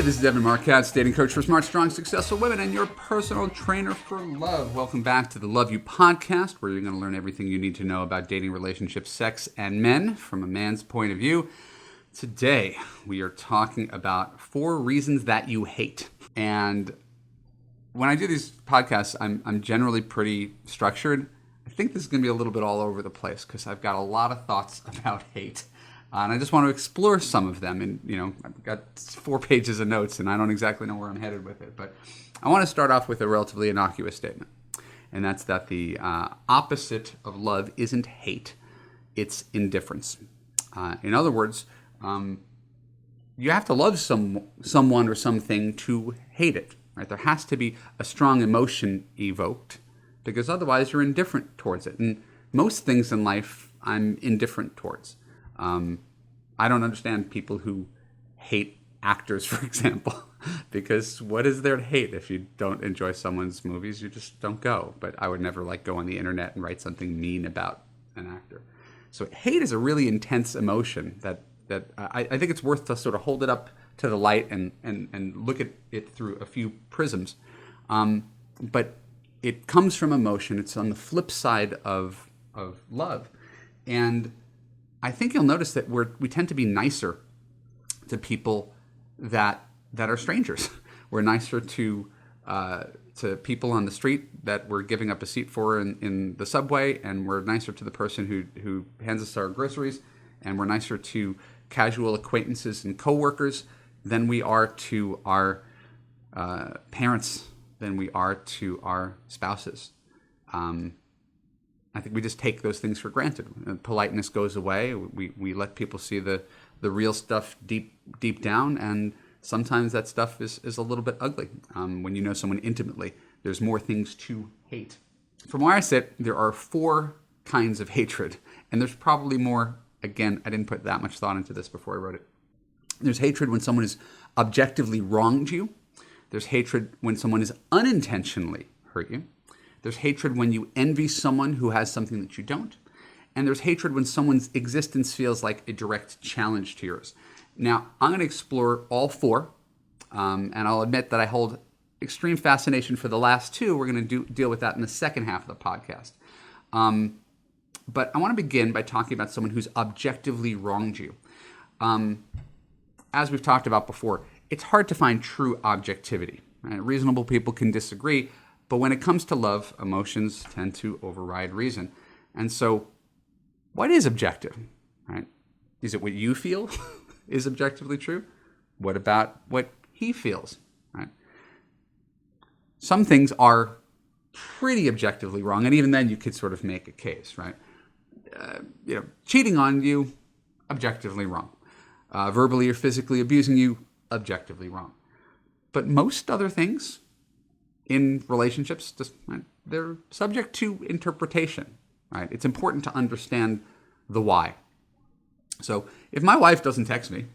Hey, this is Marc, Katz, dating coach for smart, strong, successful women and your personal trainer for love. Welcome back to the Love You podcast, where you're going to learn everything you need to know about dating, relationships, sex, and men from a man's point of view. Today, we are talking about 4 reasons that you hate. And when I do these podcasts, I'm generally pretty structured. I think this is going to be a little bit all over the place because I've got a lot of thoughts about hate. And I just want to explore some of them. And, I've got 4 pages of notes and I don't exactly know where I'm headed with it. But I want to start off with a relatively innocuous statement. And that's that the opposite of love isn't hate, it's indifference. In other words, you have to love someone or something to hate it. Right? There has to be a strong emotion evoked because otherwise you're indifferent towards it. And most things in life I'm indifferent towards. I don't understand people who hate actors, for example, because what is there to hate? If you don't enjoy someone's movies, you just don't go. But I would never go on the internet and write something mean about an actor. So hate is a really intense emotion that I think it's worth to sort of hold it up to the light and look at it through a few prisms. But it comes from emotion. It's on the flip side of love. And I think you'll notice that we tend to be nicer to people that are strangers. We're nicer to people on the street that we're giving up a seat for in the subway, and we're nicer to the person who hands us our groceries, and we're nicer to casual acquaintances and coworkers than we are to our parents, than we are to our spouses. I think we just take those things for granted. Politeness goes away. We let people see the real stuff deep down, and sometimes that stuff is a little bit ugly. When you know someone intimately, there's more things to hate. From where I sit, there are 4 kinds of hatred, and there's probably more. Again, I didn't put that much thought into this before I wrote it. There's hatred when someone has objectively wronged you. There's hatred when someone has unintentionally hurt you. There's hatred when you envy someone who has something that you don't. And there's hatred when someone's existence feels like a direct challenge to yours. Now, I'm going to explore all 4. And I'll admit that I hold extreme fascination for the last 2. We're going to deal with that in the second half of the podcast. But I want to begin by talking about someone who's objectively wronged you. As we've talked about before, it's hard to find true objectivity. Right? Reasonable people can disagree. But when it comes to love, emotions tend to override reason. And so what is objective? Right? Is it what you feel is objectively true? What about what he feels? Right? Some things are pretty objectively wrong, and even then you could sort of make a case, right? Cheating on you, objectively wrong. Verbally or physically abusing you, objectively wrong. But most other things in relationships, they're subject to interpretation, right? It's important to understand the why. So if my wife doesn't text me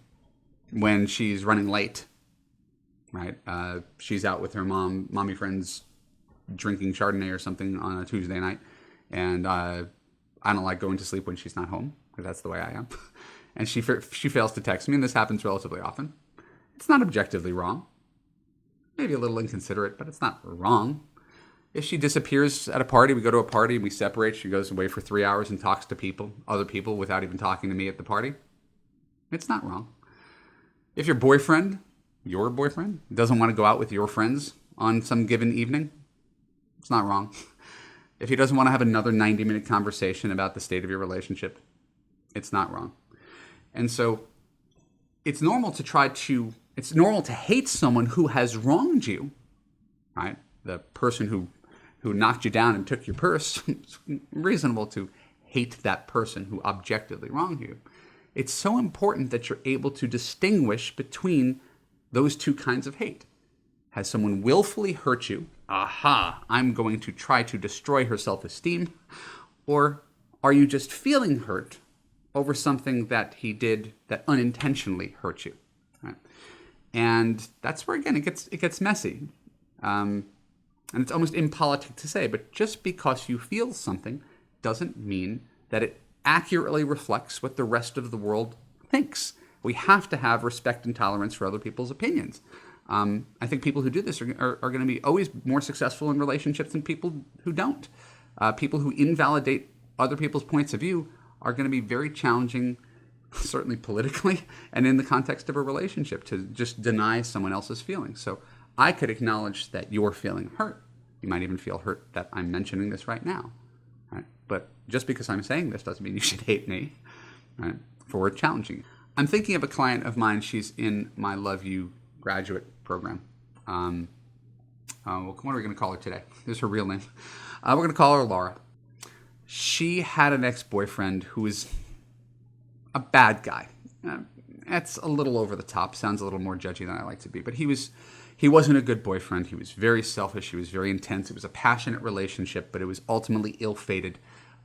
when she's running late, right? She's out with her mommy friends drinking Chardonnay or something on a Tuesday night, and I don't like going to sleep when she's not home, because that's the way I am. And she fails to text me, and this happens relatively often. It's not objectively wrong. Maybe a little inconsiderate, but it's not wrong. If she disappears at a party, we go to a party and we separate, she goes away for 3 hours and talks to other people without even talking to me at the party, it's not wrong. If your boyfriend, doesn't want to go out with your friends on some given evening, it's not wrong. If he doesn't want to have another 90-minute conversation about the state of your relationship, it's not wrong. And so it's normal to hate someone who has wronged you, right? The person who knocked you down and took your purse. It's reasonable to hate that person who objectively wronged you. It's so important that you're able to distinguish between those 2 kinds of hate. Has someone willfully hurt you? I'm going to try to destroy her self-esteem. Or are you just feeling hurt over something that he did that unintentionally hurt you? Right? And that's where, again, it gets messy. And it's almost impolitic to say, but just because you feel something doesn't mean that it accurately reflects what the rest of the world thinks. We have to have respect and tolerance for other people's opinions. I think people who do this are going to be always more successful in relationships than people who don't. People who invalidate other people's points of view are going to be very challenging, certainly politically, and in the context of a relationship, to just deny someone else's feelings. So I could acknowledge that you're feeling hurt. You might even feel hurt that I'm mentioning this right now. Right? But just because I'm saying this doesn't mean you should hate me, right, for challenging you. I'm thinking of a client of mine. She's in my Love You graduate program. What are we going to call her today? This is her real name. We're going to call her Laura. She had an ex-boyfriend who was a bad guy. That's a little over the top. Sounds a little more judgy than I like to be. But he wasn't a good boyfriend. He was very selfish. He was very intense. It was a passionate relationship, but it was ultimately ill-fated.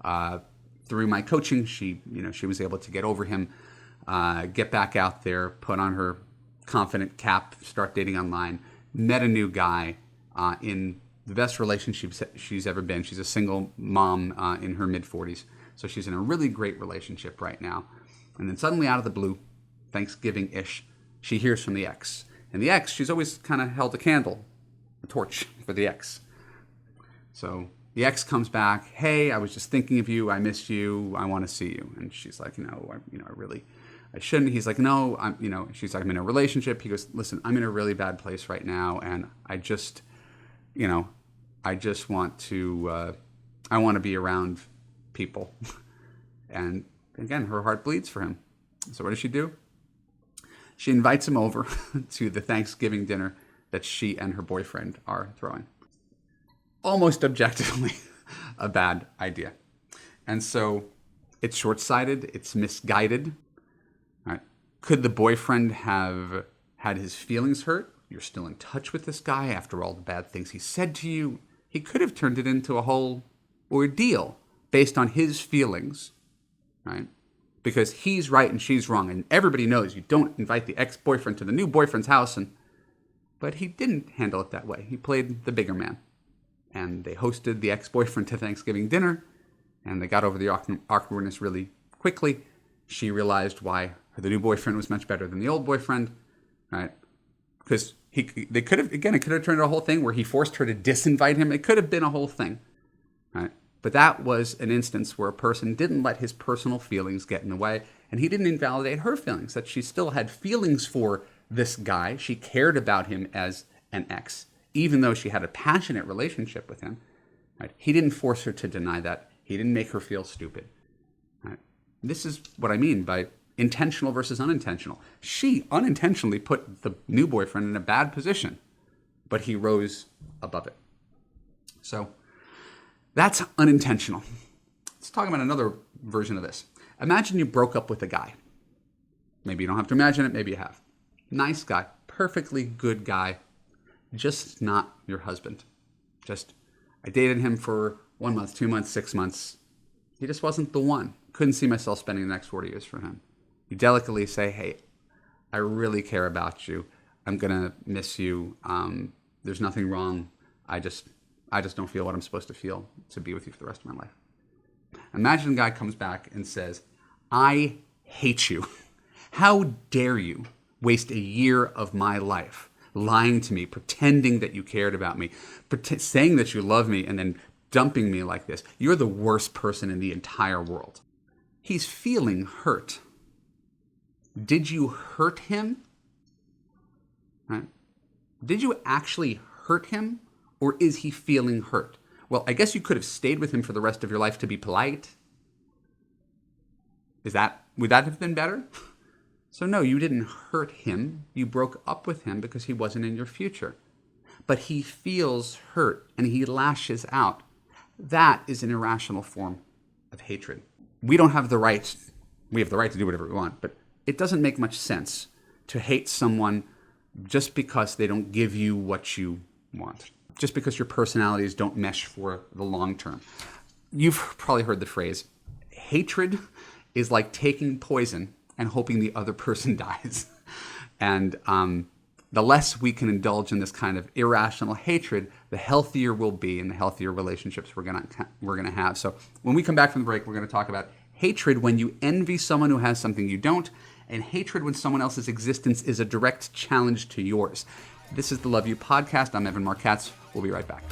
Through my coaching, she was able to get over him, get back out there, put on her confident cap, start dating online, met a new guy in the best relationship she's ever been. She's a single mom in her mid-40s. So she's in a really great relationship right now. And then suddenly out of the blue, Thanksgiving-ish, she hears from the ex. And the ex, she's always kind of held a torch for the ex. So the ex comes back, hey, I was just thinking of you. I miss you. I want to see you. And she's like, I shouldn't. He's like, no, she's like, I'm in a relationship. He goes, listen, I'm in a really bad place right now. And I just want to, I want to be around people. And again, her heart bleeds for him. So what does she do? She invites him over to the Thanksgiving dinner that she and her boyfriend are throwing. Almost objectively a bad idea. And so it's short-sighted, it's misguided. All right. Could the boyfriend have had his feelings hurt? You're still in touch with this guy after all the bad things he said to you. He could have turned it into a whole ordeal based on his feelings, right? Because he's right and she's wrong. And everybody knows you don't invite the ex-boyfriend to the new boyfriend's house. But he didn't handle it that way. He played the bigger man. And they hosted the ex-boyfriend to Thanksgiving dinner. And they got over the awkwardness really quickly. She realized why the new boyfriend was much better than the old boyfriend, right? Because it could have turned into a whole thing where he forced her to disinvite him. It could have been a whole thing, right? But that was an instance where a person didn't let his personal feelings get in the way, and he didn't invalidate her feelings, that she still had feelings for this guy. She cared about him as an ex, even though she had a passionate relationship with him. Right? He didn't force her to deny that. He didn't make her feel stupid. Right? This is what I mean by intentional versus unintentional. She unintentionally put the new boyfriend in a bad position, but he rose above it. So that's unintentional. Let's talk about another version of this. Imagine you broke up with a guy. Maybe you don't have to imagine it. Maybe you have. Nice guy. Perfectly good guy. Just not your husband. I dated him for 1 month, 2 months, 6 months. He just wasn't the one. Couldn't see myself spending the next 40 years for him. You delicately say, hey, I really care about you. I'm going to miss you. There's nothing wrong. I just don't feel what I'm supposed to feel to be with you for the rest of my life. Imagine a guy comes back and says, I hate you. How dare you waste a year of my life lying to me, pretending that you cared about me, saying that you love me, and then dumping me like this. You're the worst person in the entire world. He's feeling hurt. Did you hurt him? Right? Did you actually hurt him? Or is he feeling hurt? Well, I guess you could have stayed with him for the rest of your life to be polite. Would that have been better? So no, you didn't hurt him. You broke up with him because he wasn't in your future. But he feels hurt and he lashes out. That is an irrational form of hatred. We have the right to do whatever we want, but it doesn't make much sense to hate someone just because they don't give you what you want. Just because your personalities don't mesh for the long term. You've probably heard the phrase, hatred is like taking poison and hoping the other person dies. And the less we can indulge in this kind of irrational hatred, the healthier we'll be and the healthier relationships we're gonna have. So when we come back from the break, we're gonna talk about hatred when you envy someone who has something you don't, and hatred when someone else's existence is a direct challenge to yours. This is the Love You Podcast. I'm Marc Katz. We'll be right back.